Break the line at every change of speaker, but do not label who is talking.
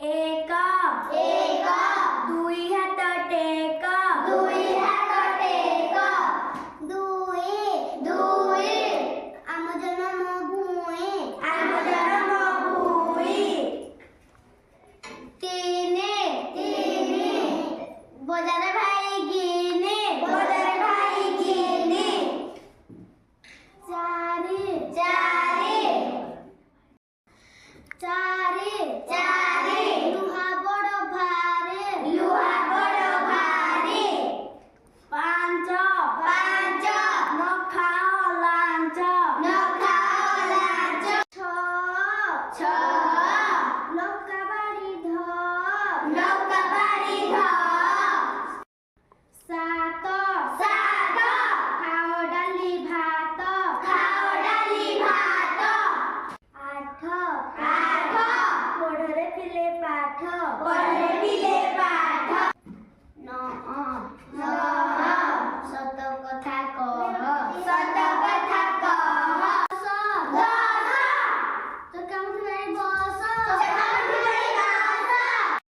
एक एक दुई हाथ टेक दुई दुई आम जन्म भूमि तीन तीन बजार भाई गिने चारि चारि चारि चारि लुहा बड़ भारी पांच पांच नखाओ लांच छ छ नौका बाड़ी ध सात सात खाओ डाली भात आठ आठ पढ़रे पिले पाठ